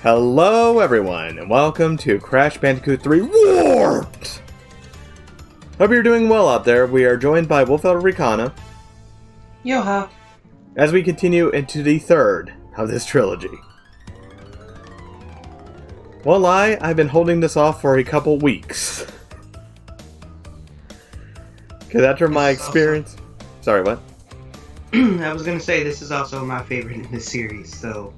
Hello everyone, and welcome to Crash Bandicoot 3 Warped! Hope you're doing well out there. We are joined by Wolfelder Ricana. Yoha. As we continue into the third of this trilogy. Won't lie, I've been holding this off for a couple weeks. Because after my experience... Sorry, what? I was gonna say, this is also my favorite in this series, so...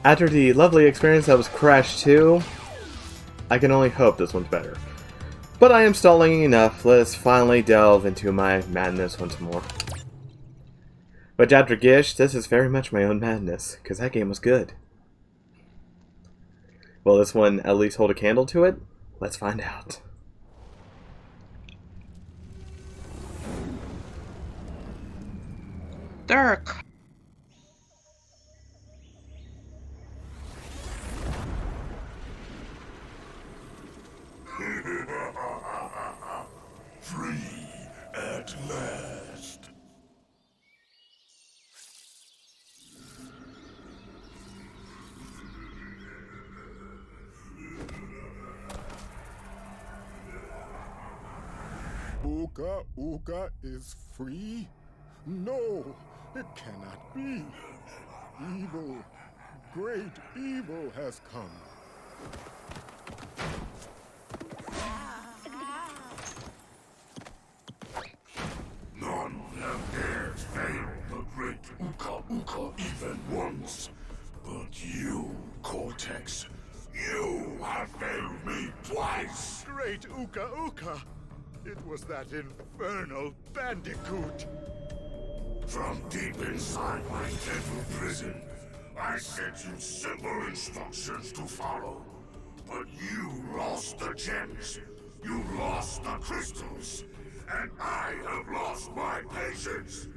After the lovely experience that was Crash 2, I can only hope this one's better. But I am stalling enough. Let's finally delve into my madness once more. But after Gish, this is very much my own madness, because that game was good. Will this one at least hold a candle to it? Let's find out. Dirk! Free at last. Uka is free? No, it cannot be. Evil, great evil has come. None have dared fail the great Uka even once. But you, Cortex, you have failed me twice. Great Uka! It was that infernal Bandicoot. From deep inside my temple prison, I sent you simple instructions to follow. But you lost the gems, you lost the crystals, and I have lost my patience.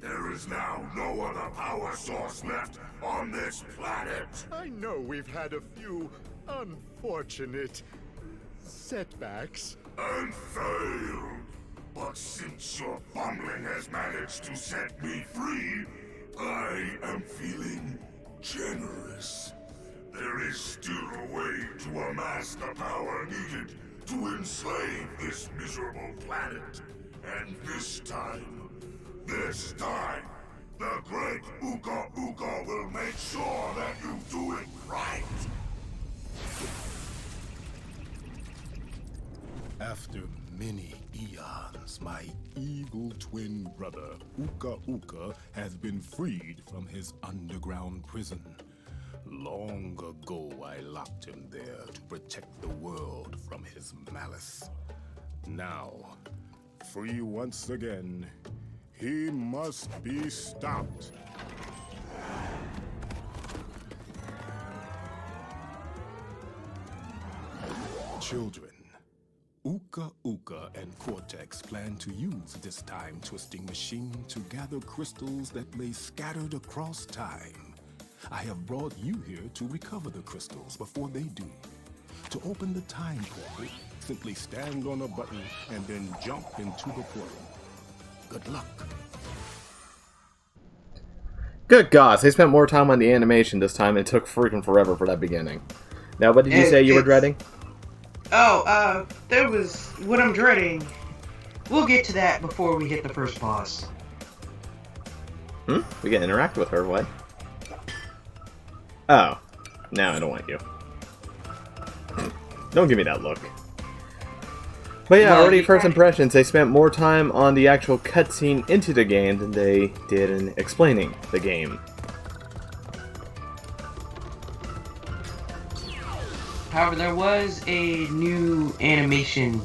There is now no other power source left on this planet. I know we've had a few unfortunate setbacks. And failed. But since your fumbling has managed to set me free, I am feeling generous. There is still a way to amass the power needed to enslave this miserable planet. And this time, the great Uka will make sure that you do it right. After many eons, my evil twin brother, Uka, has been freed from his underground prison. Long ago, I locked him there to protect the world from his malice. Now, free once again, he must be stopped. Children, Uka and Cortex plan to use this time-twisting machine to gather crystals that lay scattered across time. I have brought you here to recover the crystals before they do. To open the time portal, simply stand on a button and then jump into the portal. Good luck. Good gosh, they spent more time on the animation this time and it took freaking forever for that beginning. Now, what did you say you were dreading? There was what I'm dreading. We'll get to that before we hit the first boss. We can interact with her, what? Oh. Now I don't want you. Don't give me that look. But yeah, already first impressions, they spent more time on the actual cutscene into the game than they did in explaining the game. However, there was a new animation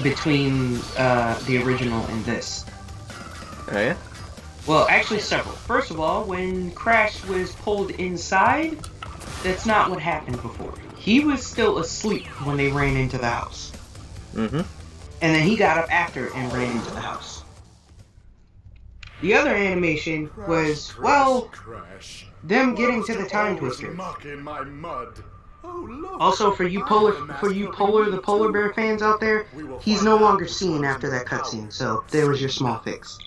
between the original and this. Oh yeah? Well, actually several. First of all, when Crash was pulled inside, that's not what happened before. He was still asleep when they ran into the house. Mm-hmm. And then he got up after and ran into the house. The other animation was, well, them getting to the time twister. In my mud. Oh, look. Also, for you the polar bear fans out there, he's no longer seen after that cutscene, so there was your small fix.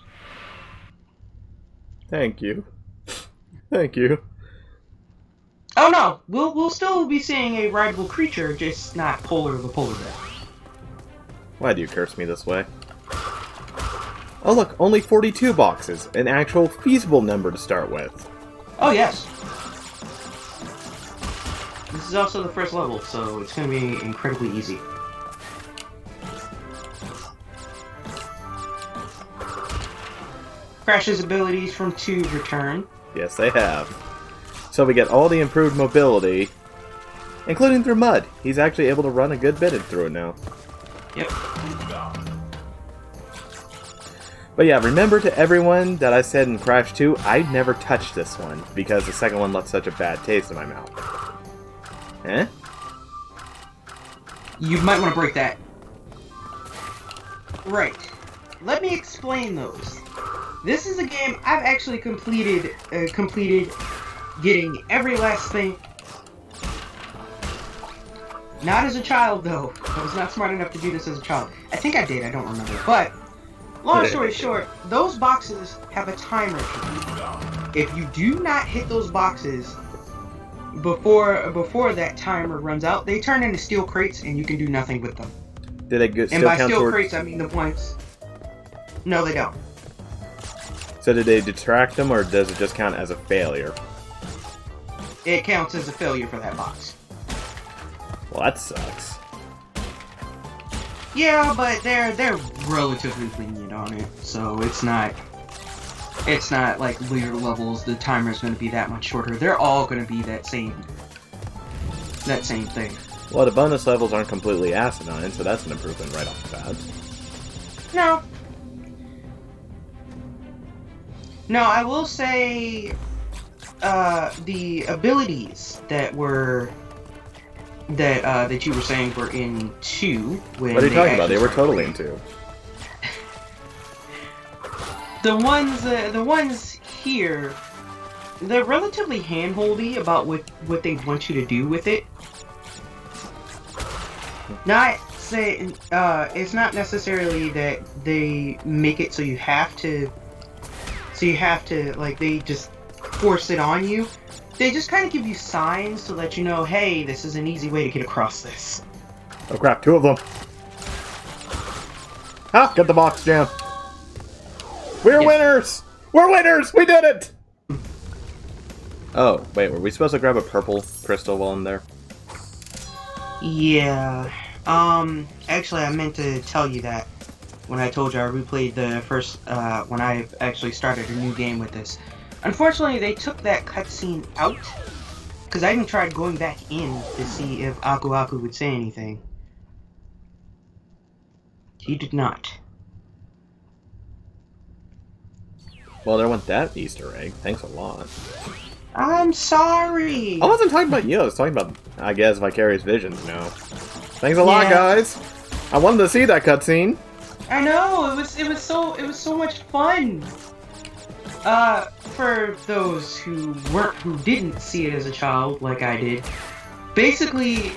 Thank you. Thank you. Oh no, we'll still be seeing a rideable creature, just not Polar the polar bear. Why do you curse me this way? Oh look, only 42 boxes. An actual feasible number to start with. Oh yes. This is also the first level, so it's going to be incredibly easy. Crash's abilities from 2 return. Yes, they have. So we get all the improved mobility, including through mud. He's actually able to run a good bit through it now. Yep. But yeah, remember to everyone that I said in Crash 2, I'd never touch this one, because the second one left such a bad taste in my mouth. Eh? You might want to break that. Right. Let me explain those. This is a game I've actually completed getting every last thing. Not as a child, though. I was not smart enough to do this as a child. I think I did, I don't remember. But, long story short, those boxes have a timer to them. If you do not hit those boxes before that timer runs out, they turn into steel crates and you can do nothing with them. Did they still and by count steel towards... crates, I mean the points. No, they don't. So did they detract them, or does it just count as a failure? It counts as a failure for that box. Well, that sucks. Yeah, but they're relatively lenient on it, so it's not like later levels. The timer's going to be that much shorter. They're all going to be that same thing. Well, the bonus levels aren't completely asinine, so that's an improvement right off the bat. No, I will say the abilities that you were saying were in 2. When What are you talking about? They were totally in 2. The ones here, they're relatively handholdy about what they want you to do with it. Not say it's not necessarily that they make it so you have to like they just force it on you. They just kind of give you signs to let you know, hey, this is an easy way to get across this. Oh crap, 2 of them. Ah, get the box jam. We're winners! We're winners! We did it! Oh, wait, were we supposed to grab a purple crystal while I'm there? Yeah. Actually, I meant to tell you that when I told you I replayed the first, when I actually started a new game with this. Unfortunately, they took that cutscene out, because I even tried going back in to see if Aku Aku would say anything. He did not. Well, there went that Easter egg. Thanks a lot. I'm sorry! I wasn't talking about you, I was talking about, I guess, Vicarious Visions, you know. Thanks a lot, guys! I wanted to see that cutscene! I know, it was so much fun. For those who didn't see it as a child, like I did, basically,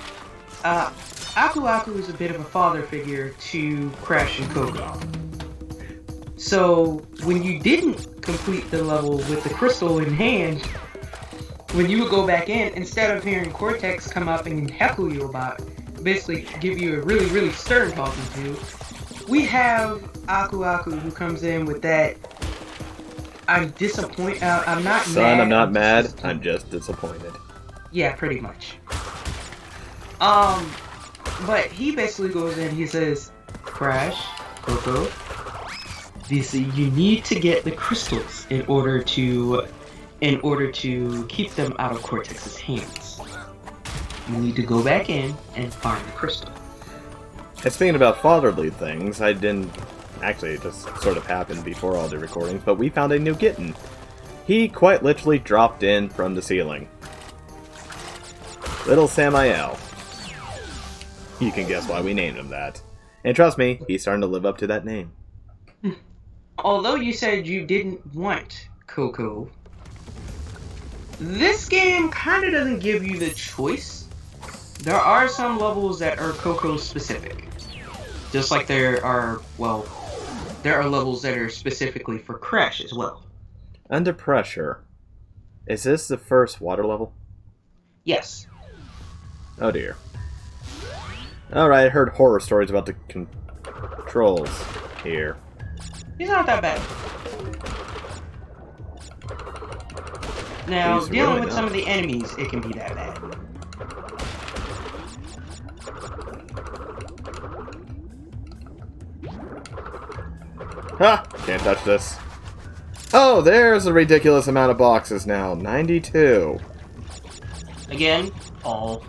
Aku Aku is a bit of a father figure to Crash and Coco. So when you didn't complete the level with the crystal in hand, when you would go back in, instead of hearing Cortex come up and heckle you about, basically give you a really, really stern talking to, we have Aku Aku who comes in with that, I'm disappointed, I'm not Son, mad. I'm not mad, I'm just disappointed. Yeah, pretty much. But he basically goes in, he says, Crash, Coco, you need to get the crystals in order to keep them out of Cortex's hands. You need to go back in and find the crystal. And speaking about fatherly things, I didn't... Actually, it just sort of happened before all the recordings, but we found a new kitten. He quite literally dropped in from the ceiling. Little Samael. You can guess why we named him that. And trust me, he's starting to live up to that name. Although you said you didn't want Coco, this game kind of doesn't give you the choice. There are some levels that are Coco specific. Just like there are levels that are specifically for Crash as well. Under Pressure. Is this the first water level? Yes. Oh dear. Alright, I heard horror stories about the controls here. He's not that bad. Now, He's dealing really with some of the enemies, it can be that bad. Ha! Can't touch this. Oh, there's a ridiculous amount of boxes now. 92. Again, all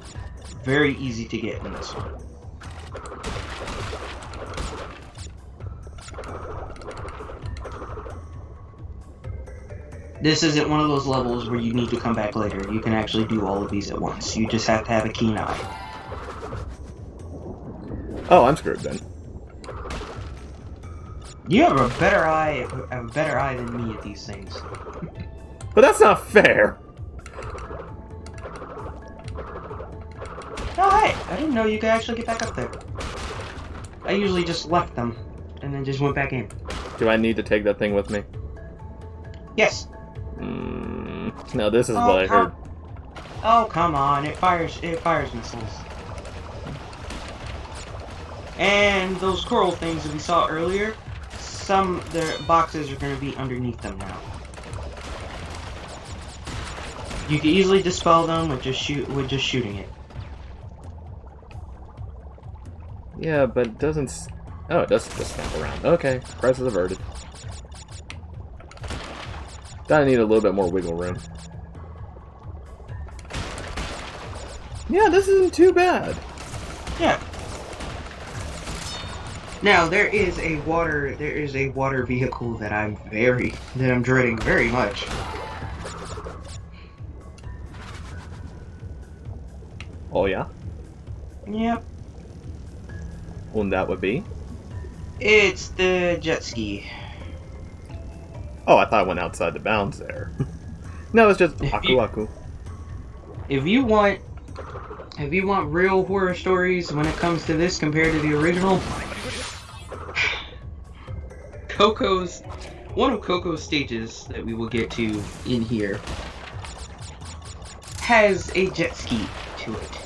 very easy to get in this one. This isn't one of those levels where you need to come back later. You can actually do all of these at once. You just have to have a keen eye. Oh, I'm screwed then. You have a better eye than me at these things. But that's not fair! Oh hey, I didn't know you could actually get back up there. I usually just left them and then just went back in. Do I need to take that thing with me? Yes. No, this is what I heard. Oh come on, it fires missiles. And those coral things that we saw earlier, their boxes are going to be underneath them now. You can easily dispel them with just shooting it. Yeah, but it doesn't... Oh, it does just snap around. Okay, crisis averted. Thought I need a little bit more wiggle room. Yeah, this isn't too bad. Yeah. Now there is a water vehicle that I'm dreading very much. Oh yeah? Yep. And that would be? It's the jet ski. Oh, I thought I went outside the bounds there. No, it's just Aku Aku. If you want real horror stories when it comes to this compared to the original, one of Coco's stages that we will get to in here has a jet ski to it.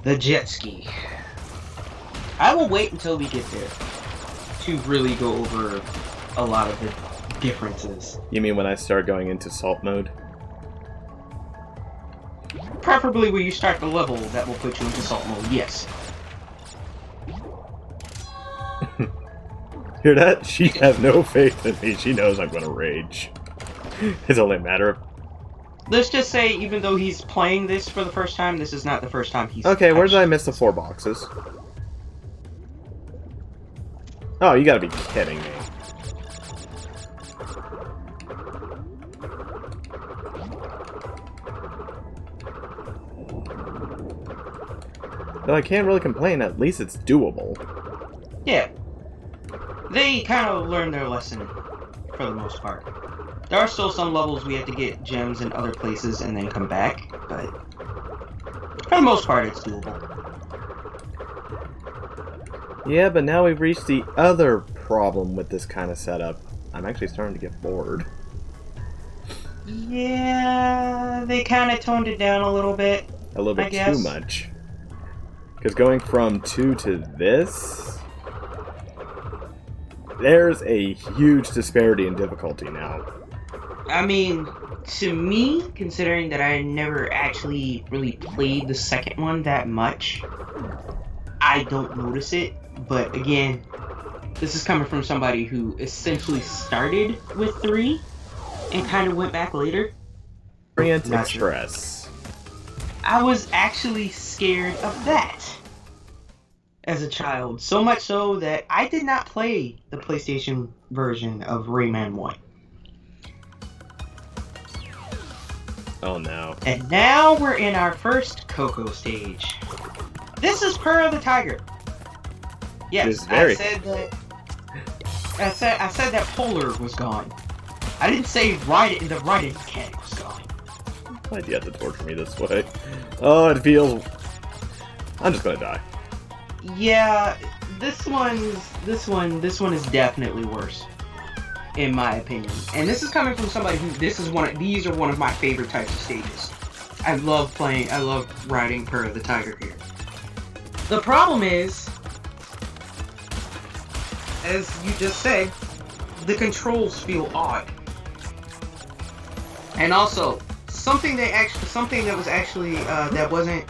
The jet ski. I will wait until we get there to really go over a lot of the differences. You mean when I start going into salt mode? Preferably where you start the level that will put you into salt mode, yes. Hear that? She has no faith in me. She knows I'm gonna rage. It's only a matter of... Let's just say, even though he's playing this for the first time, this is not the first time he's... Okay, where did I miss the 4 boxes? Oh, you gotta be kidding me. Though I can't really complain, at least it's doable. Yeah. They kind of learned their lesson, for the most part. There are still some levels we have to get gems in other places and then come back, but for the most part it's doable. Yeah, but now we've reached the other problem with this kind of setup. I'm actually starting to get bored. Yeah, they kind of toned it down a little bit. A little bit too much. Because going from 2 to this... There's a huge disparity in difficulty now. I mean, to me, considering that I never actually really played the second one that much, I don't notice it. But again, this is coming from somebody who essentially started with 3 and kind of went back later. Orient Express. Sure. I was actually scared of that as a child, so much so that I did not play the PlayStation version of Rayman 1. Oh no. And now we're in our first Coco stage. This is Purr of the Tiger. Yes, I said that Polar was gone. I didn't say the riding mechanic was gone. Why'd you have to torture me this way? Oh, it feels... I'm just gonna die. Yeah, this one is definitely worse. in my opinion. And this is coming from somebody who these are one of my favorite types of stages. I love riding Purr the Tiger here. The problem is, as you just said, the controls feel odd. And also, something that was actually that wasn't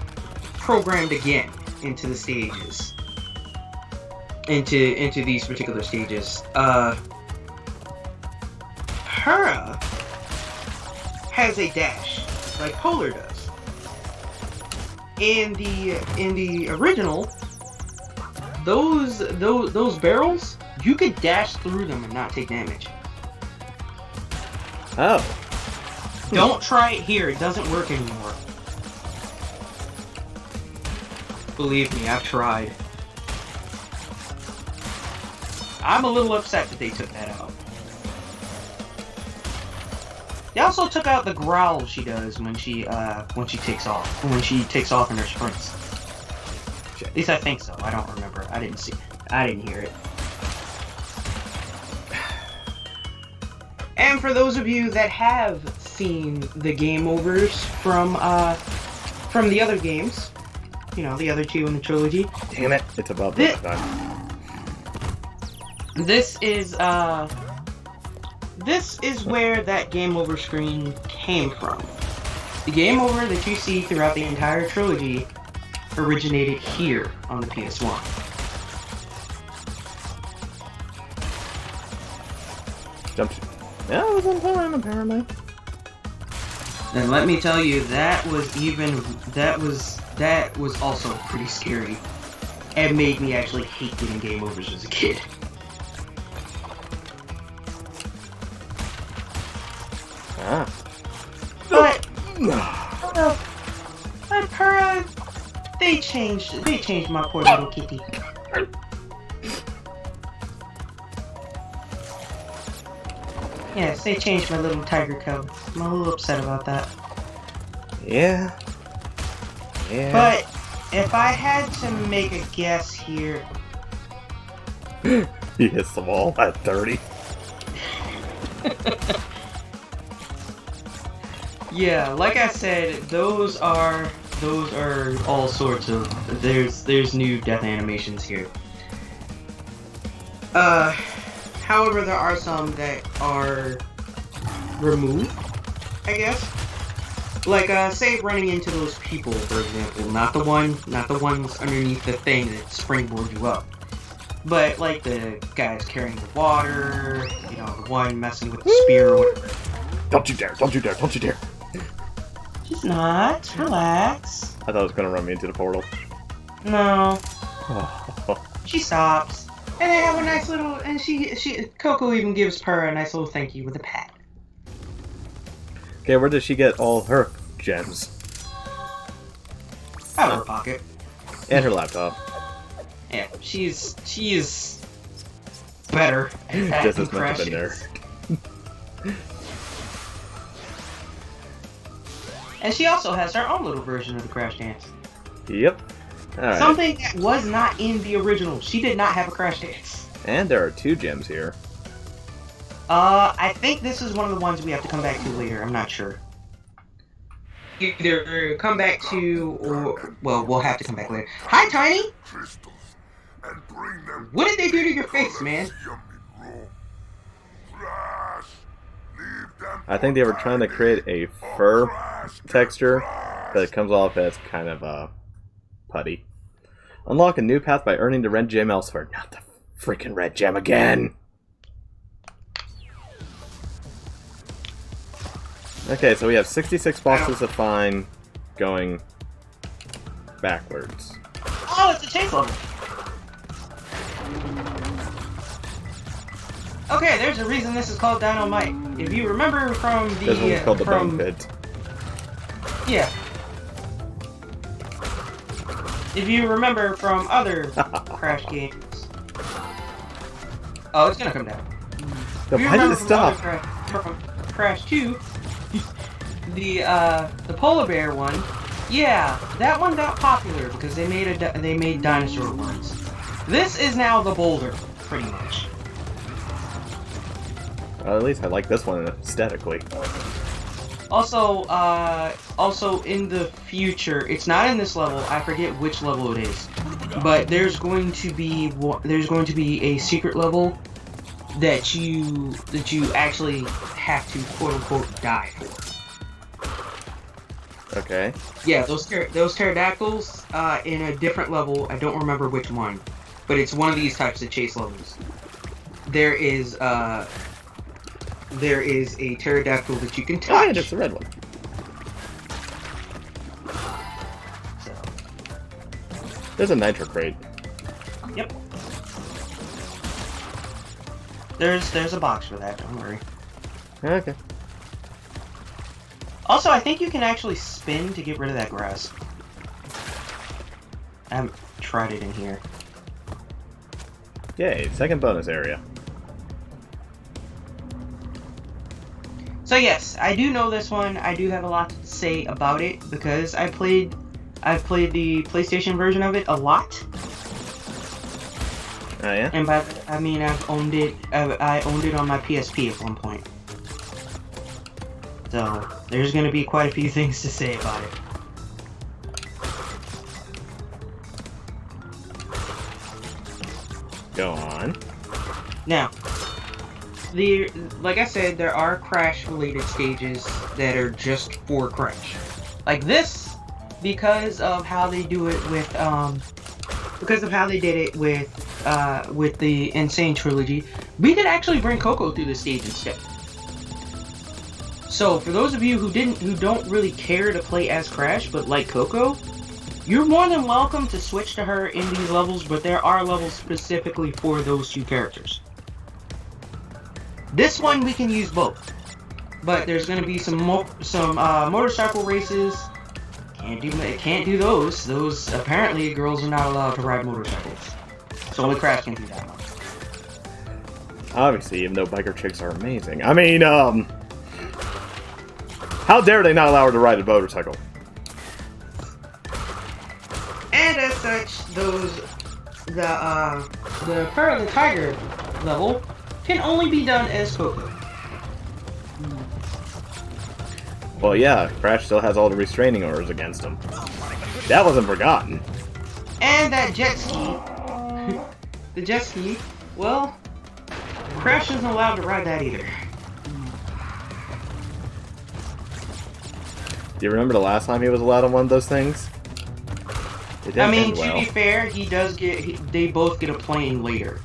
programmed again into the stages, into these particular stages. Hera has a dash like Polar does. In the original, those barrels, you could dash through them and not take damage. Oh. Don't try it here, it doesn't work anymore. Believe me, I've tried. I'm a little upset that they took that out. They also took out the growl she does when she takes off. When she takes off in her sprints. At least I think so. I don't remember. I didn't hear it. And for those of you that have seen the game overs from the other games, you know, the other two in the trilogy. Damn it! It's about this time. This is where that game over screen came from. The game over that you see throughout the entire trilogy originated here on the PS1. Jump. Yeah, it was on time apparently. And let me tell you, that was also pretty scary. It made me actually hate getting game overs as a kid. But Purr, they changed my poor little kitty. Yes, they changed my little tiger cub. I'm a little upset about that. Yeah. Yeah. But if I had to make a guess here, He hits the wall at 30. yeah, like I said, those are all sorts of there's new death animations here. However, there are some that are removed, I guess. Like, say running into those people, for example, not the ones underneath the thing that springboard you up, but like the guys carrying the water, you know, the one messing with the spear or whatever. Don't you dare! Don't you dare! Don't you dare! She's not. Relax. I thought it was gonna run me into the portal. No. She stops. And they have a nice little, and Coco even gives Purr a nice little thank you with a pat. Okay, where does she get all her gems? Out of her pocket. And her laptop. Yeah, she is better at that Just as than much Crash of a is. nerd. And she also has her own little version of the Crash Dance. Yep. Alright. Something that was not in the original. She did not have a Crash Dance. And there are 2 gems here. I think this is one of the ones we have to come back to later. I'm not sure. Either come back to, or, well, we'll have to come back later. Hi, Tiny! Crystals and bring them. What did they do to your face, man? Crash, leave them. I think they were trying to create a fur texture, but it comes off as kind of putty. Unlock a new path by earning the red gem elsewhere. Not the freaking red gem again! Okay, so we have 66 bosses to find going backwards. Oh, it's a chase level. Okay, there's a reason this is called Dynomite. If you remember from the This one's called the Bone Pit. Yeah. If you remember from other Crash games. Oh, it's gonna come down. No, If you why did remember it from stop? other from Crash 2, the polar bear one, yeah, that one got popular because they made dinosaur ones. This is now the boulder, pretty much. Well, at least I like this one aesthetically. Also, in the future, it's not in this level. I forget which level it is, but there's going to be a secret level that you actually have to quote unquote die for. Okay. Yeah, those pterodactyls in a different level. I don't remember which one, but it's one of these types of chase levels. There is a pterodactyl that you can touch. Oh, yeah, that's the red one. There's a nitro crate. Yep. There's a box for that. Don't worry. Okay. Also, I think you can actually spin to get rid of that grass. I haven't tried it in here. Yay, second bonus area. So yes, I do know this one. I do have a lot to say about it because I've played the PlayStation version of it a lot. Oh yeah? And by that, I mean I've owned it. I owned it on my PSP at one point. So there's gonna be quite a few things to say about it. Go on. Now, like I said, there are Crash-related stages that are just for Crash. Like this, because of how they do it with, because of how they did it with the Insane Trilogy, we could actually bring Coco through the stage instead. So, for those of you who don't really care to play as Crash but like Coco, you're more than welcome to switch to her in these levels, but there are levels specifically for those two characters. This one we can use both, but there's going to be some motorcycle races. Can't do those. Those apparently girls are not allowed to ride motorcycles, so only Crash can do that one. Obviously, even though biker chicks are amazing. I mean, how dare they not allow her to ride a motorcycle? And as such, the Fur of the Tiger level can only be done as Coco. Well, yeah, Crash still has all the restraining orders against him. That wasn't forgotten. And that jet ski. The jet ski, well, Crash isn't allowed to ride that either. Do you remember the last time he was allowed on one of those things? It didn't I mean, end well. to be fair, they both get a plane later.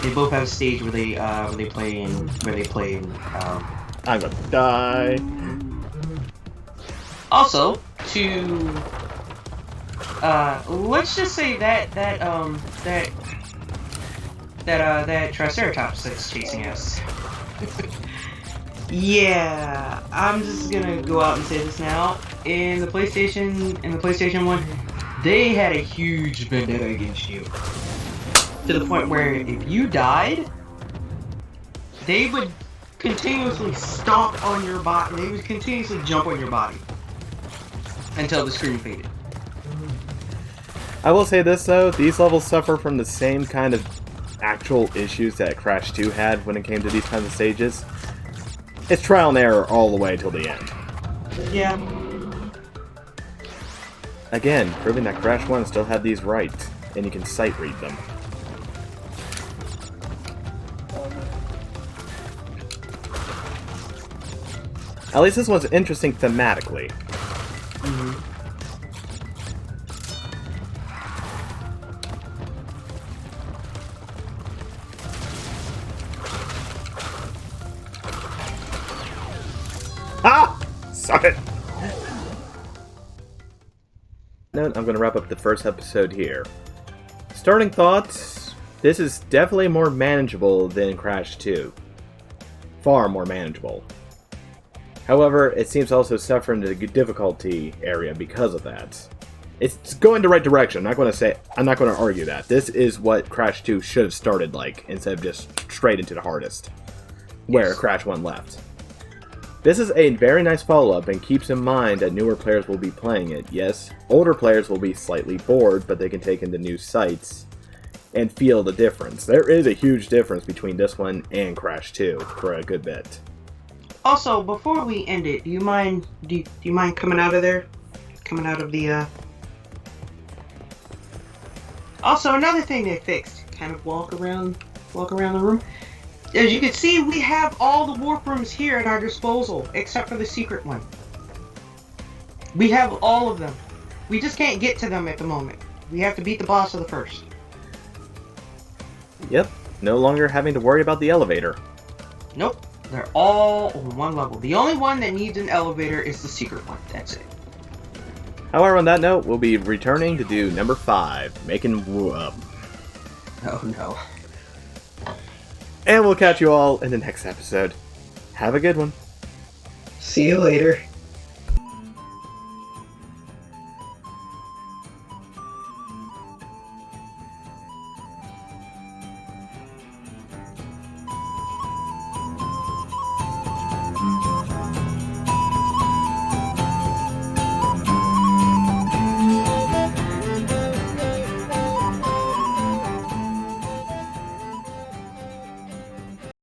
They both have a stage where they play in. I'm gonna die. Also, let's just say that Triceratops that's chasing us. Yeah, I'm just gonna go out and say this now. In the PlayStation 1, they had a huge vendetta against you. To the point where if you died, they would continuously stomp on your body. They would continuously jump on your body until the screen faded. I will say this though, these levels suffer from the same kind of actual issues that Crash 2 had when it came to these kinds of stages. It's trial and error all the way till the end. Yeah. Again, proving that Crash 1 still had these right, and you can sight read them. At least this one's interesting thematically. Mm-hmm. Ah! Suck it! I'm going to wrap up the first episode here. Starting thoughts, this is definitely more manageable than Crash 2. Far more manageable. However, it seems also suffering the difficulty area because of that. It's going the right direction. I'm not going to argue that. This is what Crash 2 should have started like, instead of just straight into the hardest, where Crash 1 left. This is a very nice follow-up and keeps in mind that newer players will be playing it. Yes, older players will be slightly bored, but they can take in the new sights and feel the difference. There is a huge difference between this one and Crash 2 for a good bit. Also, before we end it, do you mind coming out of there? Coming out of the, Also, another thing they fixed, kind of walk around the room. As you can see, we have all the warp rooms here at our disposal, except for the secret one. We have all of them. We just can't get to them at the moment. We have to beat the boss of the first. Yep, no longer having to worry about the elevator. Nope, they're all on one level. The only one that needs an elevator is the secret one. That's it. However, on that note, we'll be returning to do number 5, Making Woo Up. Oh no. And we'll catch you all in the next episode. Have a good one. See you later.